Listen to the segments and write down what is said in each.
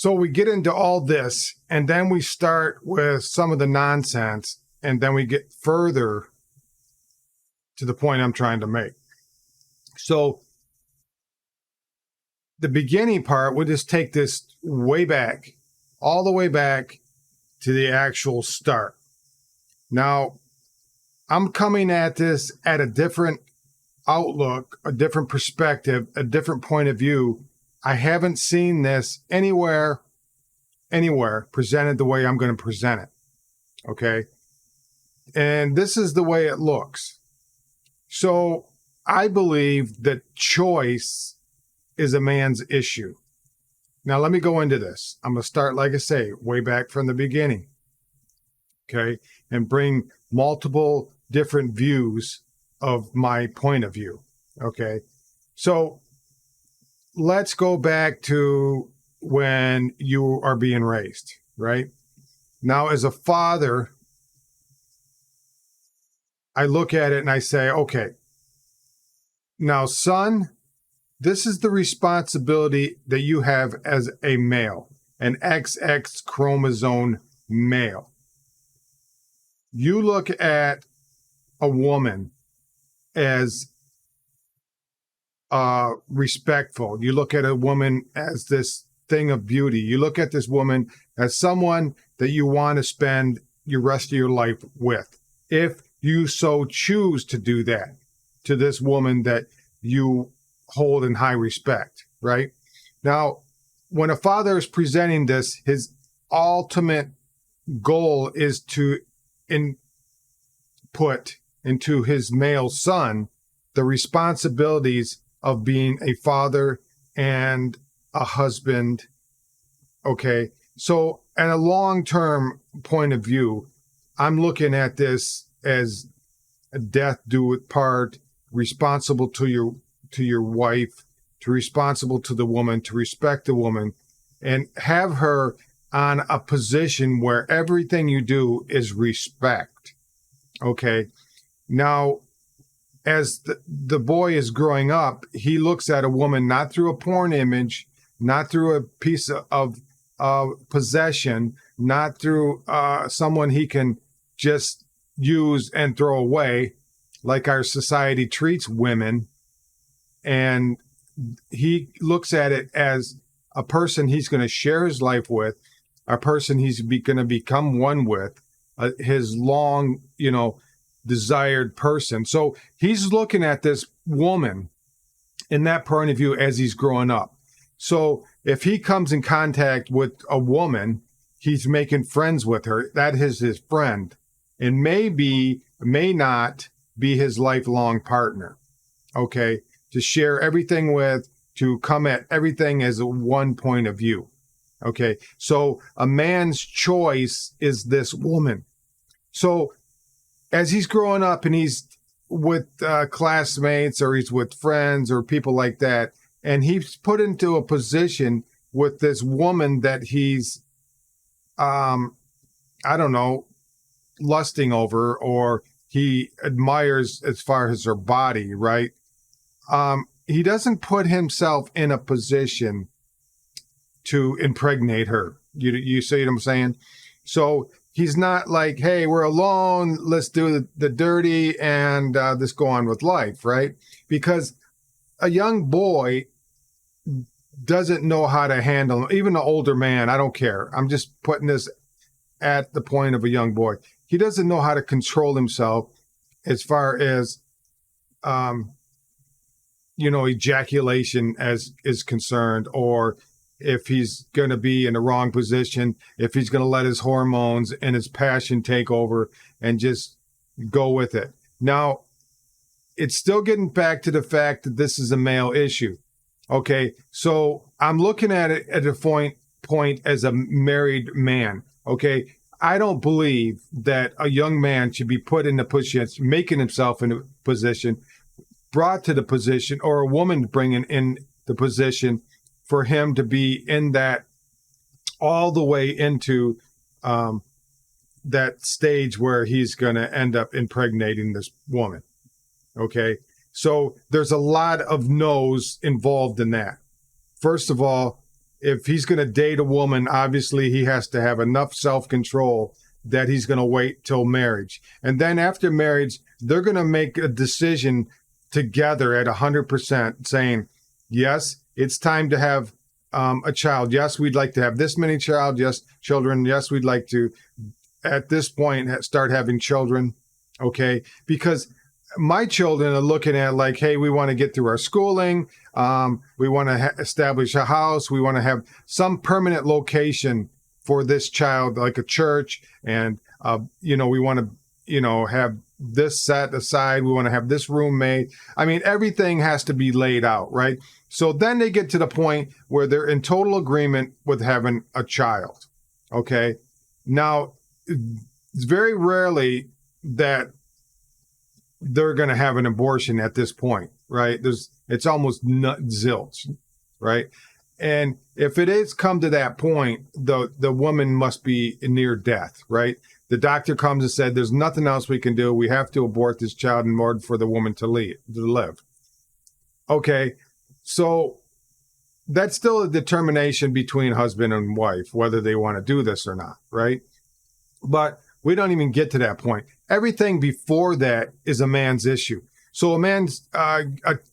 So we get into all this, and then we start with some of the nonsense, and then we get further to the point I'm trying to make. So the beginning part, we'll just take this way back, all the way back to the actual start. Now, I'm coming at this at a different outlook, a different perspective, a different point of view. I haven't seen this anywhere presented the way I'm going to present it. Okay. And this is the way it looks. So I believe that choice is a man's issue. Now, let me go into this. I'm going to start, like I say, way back from the beginning. Okay. And bring multiple different views of my point of view. Okay. So let's go back to when you are being raised, right? Now, as a father, I look at it and I say, okay, now, son, this is the responsibility that you have as a male, an XX chromosome male. You look at a woman as respectful. You look at a woman as this thing of beauty. You look at this woman as someone that you want to spend your rest of your life with, if you so choose to do that to this woman that you hold in high respect, right? Now, when a father is presenting this, his ultimate goal is to input into his male son the responsibilities of being a father and a husband. Okay. So at a long-term point of view, I'm looking at this as a death do it part, responsible to your wife, to responsible to the woman, to respect the woman, and have her on a position where everything you do is respect. Okay. Now, as the boy is growing up, he looks at a woman not through a porn image, not through a piece of possession, not through someone he can just use and throw away, like our society treats women. And he looks at it as a person he's going to share his life with, a person he's going to become one with, his long, desired person. So he's looking at this woman in that point of view as he's growing up. So if he comes in contact with a woman, he's making friends with her. That is his friend, and may not be his lifelong partner. Okay. To share everything with, to come at everything as a one point of view. Okay. So a man's choice is this woman. So as he's growing up and he's with classmates or he's with friends or people like that, and he's put into a position with this woman that he's, lusting over, or he admires as far as her body, right? He doesn't put himself in a position to impregnate her. You see what I'm saying? So he's not like, hey, we're alone, let's do the dirty and let's go on with life, right? Because a young boy doesn't know how to handle, even an older man, I don't care. I'm just putting this at the point of a young boy. He doesn't know how to control himself as far as, ejaculation is concerned, or if he's going to be in the wrong position, if he's going to let his hormones and his passion take over and just go with it. Now, it's still getting back to the fact that this is a male issue. Okay, so I'm looking at it at a point as a married man. Okay, I don't believe that a young man should be put in the position, making himself in a position, brought to the position, or a woman bringing in the position for him to be in that all the way into that stage where he's going to end up impregnating this woman. Okay. So there's a lot of no's involved in that. First of all, if he's going to date a woman, obviously he has to have enough self-control that he's going to wait till marriage. And then after marriage, they're going to make a decision together at 100% saying, yes, it's time to have a child. Yes, we'd like to have this many children. Yes, we'd like to, at this point, start having children. Okay. Because my children are looking at like, hey, we want to get through our schooling. We want to establish a house. We want to have some permanent location for this child, like a church. And, we want to, have this set aside. We want to have this roommate. I mean, everything has to be laid out, right? So then they get to the point where they're in total agreement with having a child. Okay. Now, it's very rarely that they're going to have an abortion at this point, right? It's almost zilch, right? And if it is come to that point, the woman must be near death, right? The doctor comes and said, there's nothing else we can do. We have to abort this child in order for the woman to live. Okay, so that's still a determination between husband and wife, whether they want to do this or not, right? But we don't even get to that point. Everything before that is a man's issue. So a man's, a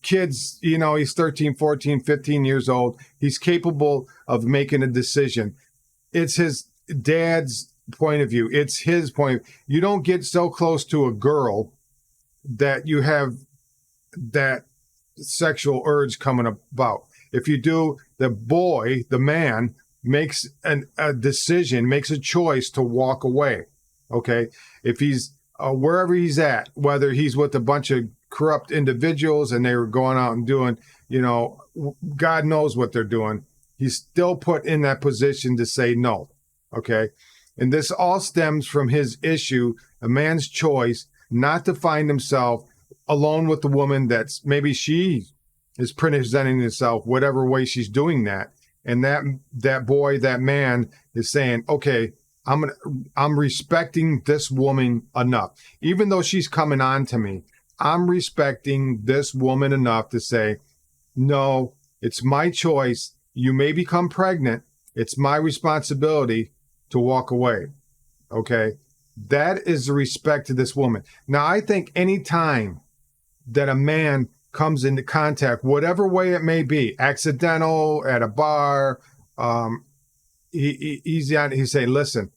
kid's, he's 13, 14, 15 years old. He's capable of making a decision. It's his dad's point of view. It's his point. You don't get so close to a girl that you have that sexual urge coming about. If you do, the boy, the man, makes a decision, makes a choice to walk away. Okay. If he's wherever he's at, whether he's with a bunch of corrupt individuals and they were going out and doing, God knows what they're doing, he's still put in that position to say no. Okay. And this all stems from his issue, a man's choice not to find himself alone with the woman that's maybe she is presenting herself, whatever way she's doing that. And that boy, that man is saying, okay, I'm respecting this woman enough. Even though she's coming on to me, I'm respecting this woman enough to say, no, it's my choice. You may become pregnant. It's my responsibility to walk away. Okay. That is the respect to this woman. Now, I think any time that a man comes into contact, whatever way it may be, accidental, at a bar, he's saying, listen,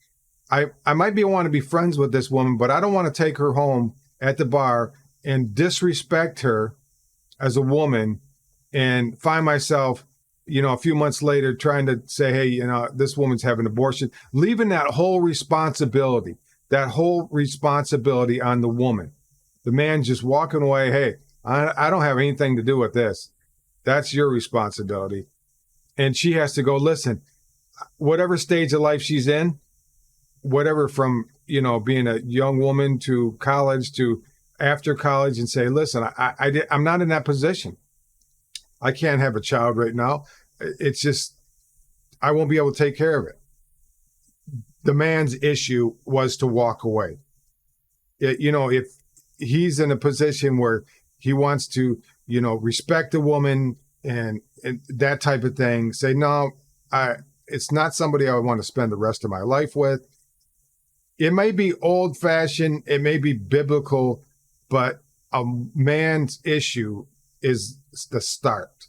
I might want to be friends with this woman, but I don't want to take her home at the bar and disrespect her as a woman and find myself, a few months later trying to say, hey, this woman's having an abortion, leaving that whole responsibility on the woman. The man just walking away, hey, I don't have anything to do with this. That's your responsibility. And she has to go, listen, whatever stage of life she's in, whatever from, being a young woman to college to after college, and say, listen, I'm not in that position. I can't have a child right now. It's just, I won't be able to take care of it. The man's issue was to walk away. If he's in a position where he wants to, respect a woman and that type of thing, say, no, it's not somebody I would want to spend the rest of my life with. It may be old fashioned, it may be biblical, but a man's issue is the start,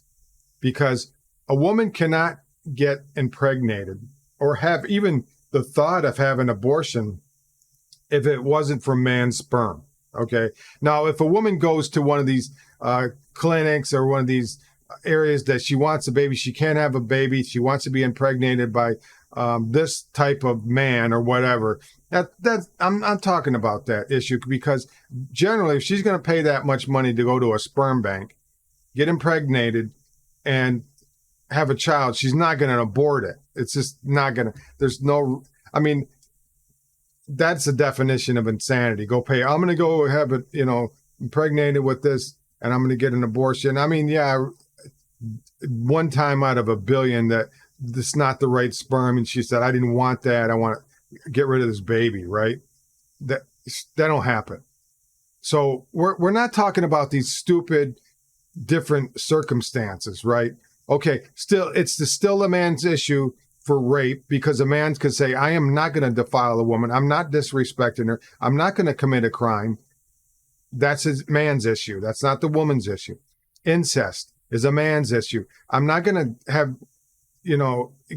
because a woman cannot get impregnated or have even the thought of having abortion if it wasn't from man's sperm. Okay. Now, if a woman goes to one of these clinics or one of these areas that she wants a baby, she can't have a baby, she wants to be impregnated by this type of man or whatever. I'm talking about that issue, because generally, if she's going to pay that much money to go to a sperm bank, get impregnated, and have a child, she's not going to abort it. It's just not going to. That's the definition of insanity. Go pay. I'm going to go have it, impregnated with this, and I'm going to get an abortion. One time out of a billion that this is not the right sperm, and she said, I didn't want that. I want to get rid of this baby, right? That don't happen. So we're not talking about these stupid different circumstances, right? Okay, still a man's issue for rape, because a man could say, I am not going to defile a woman. I'm not disrespecting her. I'm not going to commit a crime. That's a man's issue. That's not the woman's issue. Incest is a man's issue. I'm not going to have,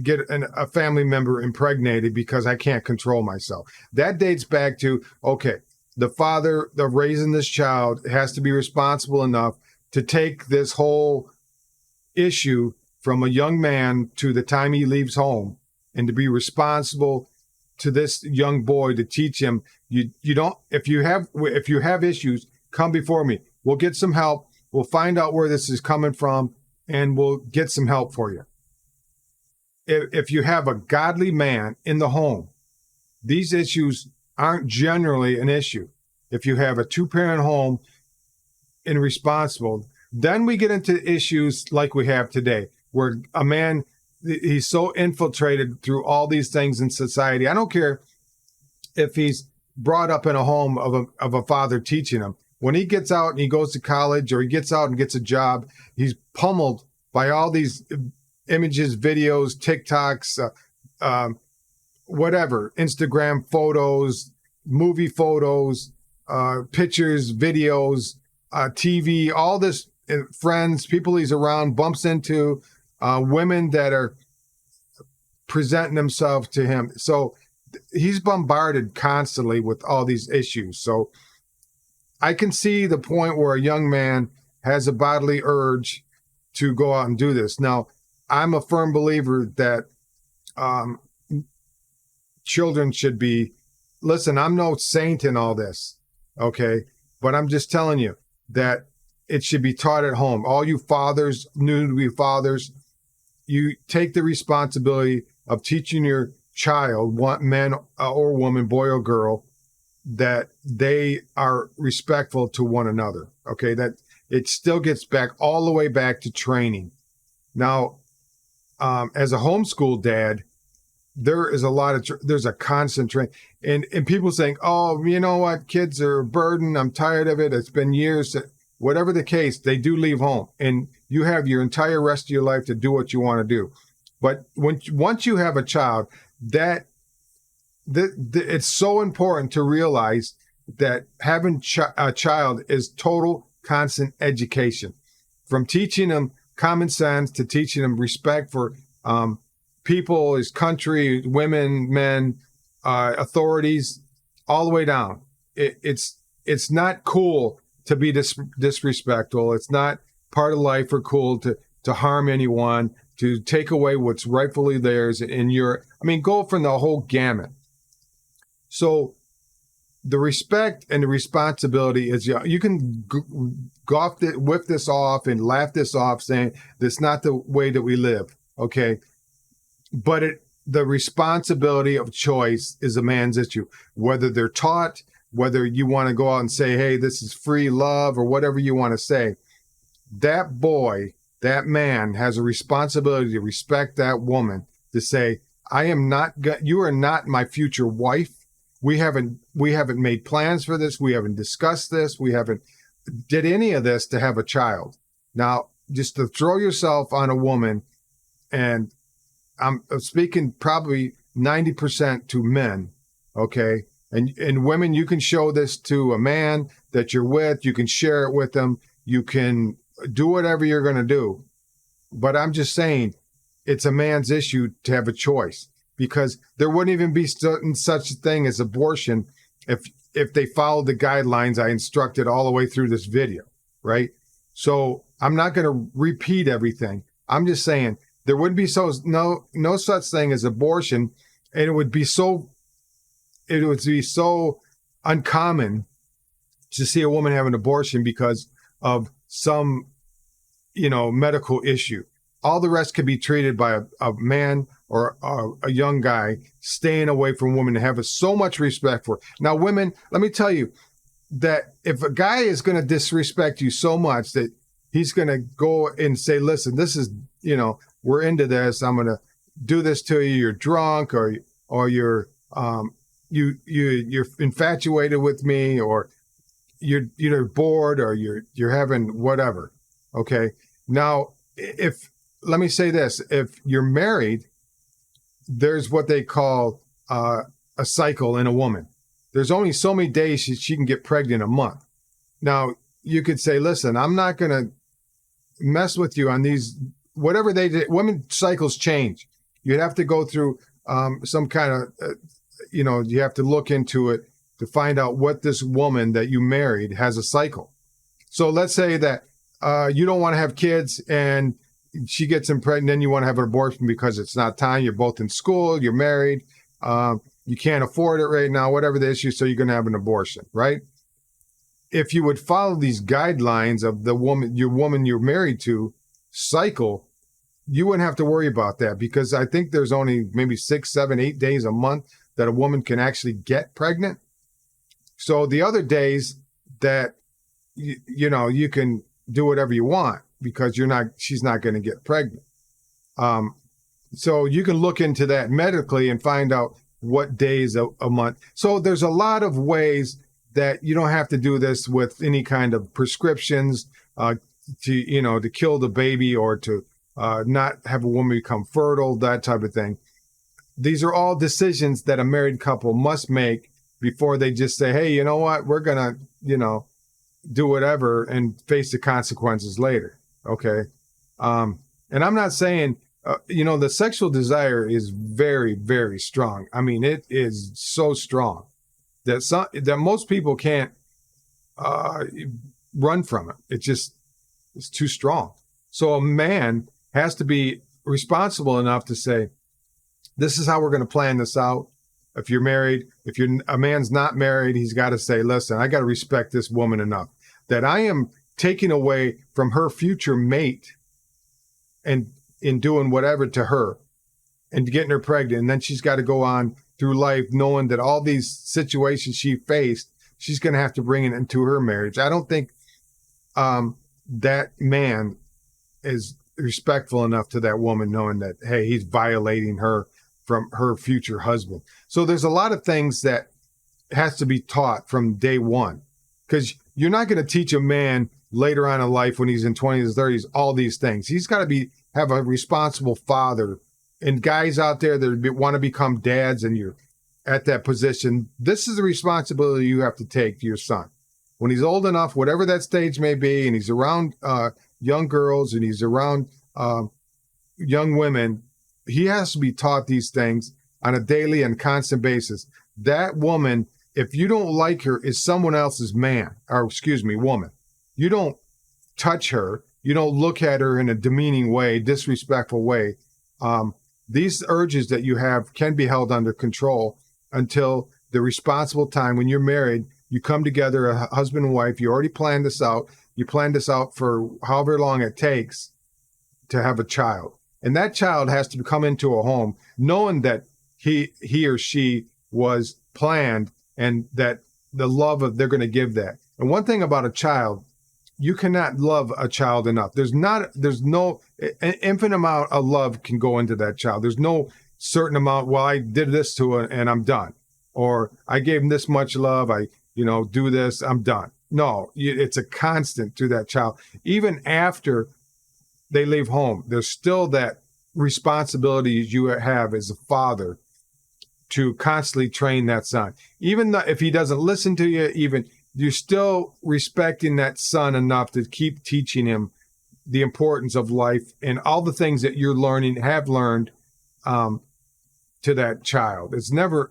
get a family member impregnated because I can't control myself. That dates back to, okay, the father of raising this child has to be responsible enough to take this whole issue from a young man to the time he leaves home, and to be responsible to this young boy to teach him, you don't, if you have issues, come before me. We'll get some help. We'll find out where this is coming from, and we'll get some help for you. If you have a godly man in the home, these issues aren't generally an issue. If you have a 2-parent home and responsible, then we get into issues like we have today, where a man, he's so infiltrated through all these things in society. I don't care if he's brought up in a home of a father teaching him. When he gets out and he goes to college, or he gets out and gets a job, he's pummeled by all these images, videos, TikToks, whatever, Instagram photos, movie photos, pictures, videos, TV, all this, friends, people he's around, bumps into, women that are presenting themselves to him. So he's bombarded constantly with all these issues. So I can see the point where a young man has a bodily urge to go out and do this. Now, I'm a firm believer that children should be, listen, I'm no saint in all this, okay? But I'm just telling you that it should be taught at home. All you fathers, new-to-be fathers, you take the responsibility of teaching your child, man or woman, boy or girl, that they are respectful to one another, okay? That it still gets back all the way back to training. Now, as a homeschool dad, there's a constant training. And people saying, oh, you know what, kids are a burden. I'm tired of it. It's been years. Whatever the case, they do leave home, and you have your entire rest of your life to do what you want to do. But once you have a child, it's so important to realize that having a child is total constant education, from teaching them common sense to teaching them respect for people, his country, women, men, authorities, all the way down. It's not cool to be disrespectful. It's not part of life or cool to harm anyone, to take away what's rightfully theirs. Go from the whole gamut. So the respect and the responsibility is, you can whip this off and laugh this off, saying that's not the way that we live, okay? But the responsibility of choice is a man's issue, whether they're taught, whether you want to go out and say, hey, this is free love, or whatever you want to say. That boy, that man has a responsibility to respect that woman, to say, you are not my future wife. We haven't made plans for this. We haven't discussed this. We haven't did any of this to have a child. Now, just to throw yourself on a woman, and I'm speaking probably 90% to men, okay? And women, you can show this to a man that you're with. You can share it with them. You can do whatever you're going to do. But I'm just saying, it's a man's issue to have a choice, because there wouldn't even be such a thing as abortion if they followed the guidelines I instructed all the way through this video, right? So I'm not going to repeat everything. I'm just saying there wouldn't be no such thing as abortion, and it would be so uncommon to see a woman have an abortion because of some, medical issue. All the rest could be treated by a man or a young guy staying away from women and having so much respect for. Now, women, let me tell you that if a guy is going to disrespect you so much that he's going to go and say, listen, this is, we're into this. I'm going to do this to you. You're drunk, or you're, you're infatuated with me, or you're bored, or you're having whatever. Okay. Now, if let me say this. If you're married, there's what they call a cycle in a woman. There's only so many days she can get pregnant a month. Now, you could say, listen, I'm not going to mess with you on these, whatever they did. Women cycles change. You'd have to go through some kind of, you have to look into it to find out what this woman that you married has a cycle. So let's say that you don't want to have kids and she gets pregnant, then you want to have an abortion because it's not time. You're both in school, you're married, you can't afford it right now, whatever the issue, so you're going to have an abortion, right? If you would follow these guidelines of the woman you're married to cycle, you wouldn't have to worry about that, because I think there's only maybe 6, 7, 8 days a month that a woman can actually get pregnant. So the other days that, you can do whatever you want because she's not going to get pregnant. So you can look into that medically and find out what days a month. So there's a lot of ways that you don't have to do this with any kind of prescriptions to kill the baby or to not have a woman become fertile, that type of thing. These are all decisions that a married couple must make before they just say, hey, you know what, we're going to, do whatever and face the consequences later. Okay. And I'm not saying, the sexual desire is very, very strong. I mean, it is so strong that most people can't run from it. It's too strong. So a man has to be responsible enough to say, this is how we're going to plan this out. If you're married, a man's not married, he's got to say, listen, I got to respect this woman enough that I am taking away from her future mate and in doing whatever to her and getting her pregnant. And then she's got to go on through life knowing that all these situations she faced, she's going to have to bring it into her marriage. I don't think that man is respectful enough to that woman, knowing that, hey, he's violating her from her future husband. So there's a lot of things that has to be taught from day one, because you're not going to teach a man later on in life when he's in 20s, 30s, all these things. He's got to have a responsible father. And guys out there that want to become dads and you're at that position, this is the responsibility you have to take to your son. When he's old enough, whatever that stage may be, and he's around young girls and he's around young women, he has to be taught these things on a daily and constant basis. That woman, if you don't like her, is someone else's woman. You don't touch her. You don't look at her in a demeaning way, disrespectful way. These urges that you have can be held under control until the responsible time when you're married. You come together, a husband and wife. You already planned this out. You planned this out for however long it takes to have a child. And that child has to come into a home knowing that he or she was planned and that the love they're going to give that. And one thing about a child, you cannot love a child enough. There's no an infinite amount of love can go into that child. There's no certain amount, well, I did this to her and I'm done. Or I gave him this much love. I, do this, I'm done. No, it's a constant to that child. Even after they leave home, there's still that responsibility you have as a father to constantly train that son. Even if he doesn't listen to you, you're still respecting that son enough to keep teaching him the importance of life and all the things that you're have learned to that child. There's never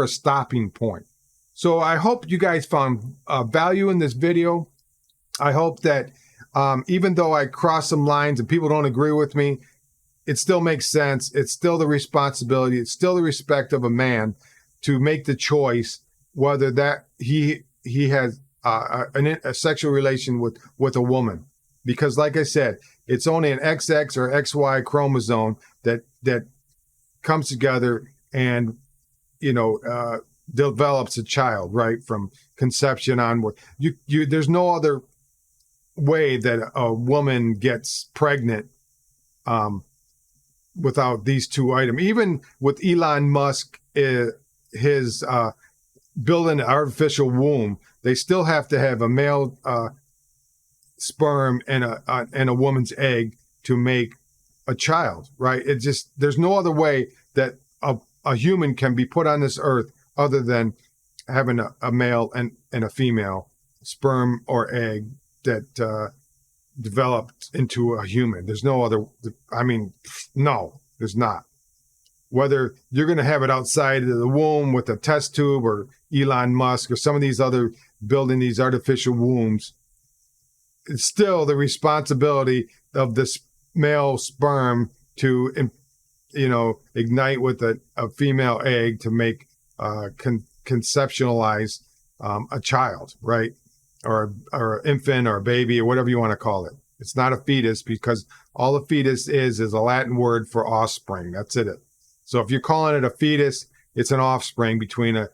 a stopping point. So I hope you guys found value in this video. I hope that even though I cross some lines and people don't agree with me, it still makes sense. It's still the responsibility. It's still the respect of a man to make the choice whether that he has a sexual relation with a woman. Because like I said, it's only an XX or XY chromosome that comes together and, develops a child, right? From conception onward. There's no other way that a woman gets pregnant without these two items. Even with Elon Musk, his building an artificial womb, they still have to have a male sperm and a woman's egg to make a child, right? It just, there's no other way that a human can be put on this earth other than having a male and a female sperm or egg that developed into a human. There's no other, I mean, no, there's not. Whether you're going to have it outside of the womb with a test tube, or Elon Musk or some of these other building these artificial wombs, it's still the responsibility of this male sperm to, ignite with a female egg to make conceptualize a child, right? Or an infant or a baby or whatever you want to call it. It's not a fetus, because all a fetus is a Latin word for offspring. That's it. So if you're calling it a fetus, it's an offspring between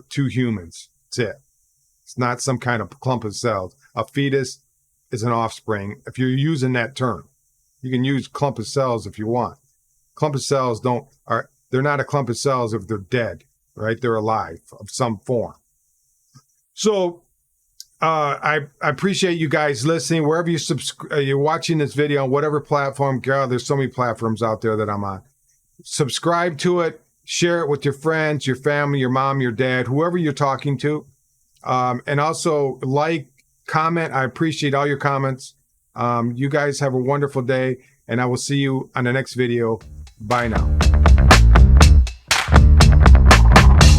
two humans. That's it. It's not some kind of clump of cells. A fetus is an offspring. If you're using that term, you can use clump of cells if you want. Clump of cells they're not a clump of cells if they're dead, right? They're alive of some form. So I appreciate you guys listening. Wherever you're watching this video on whatever platform, God, there's so many platforms out there that I'm on. Subscribe to it, share it with your friends, your family, your mom, your dad, whoever you're talking to. And also like, comment. I appreciate all your comments. You guys have a wonderful day, and I will see you on the next video. Bye now.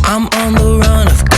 I'm on the run.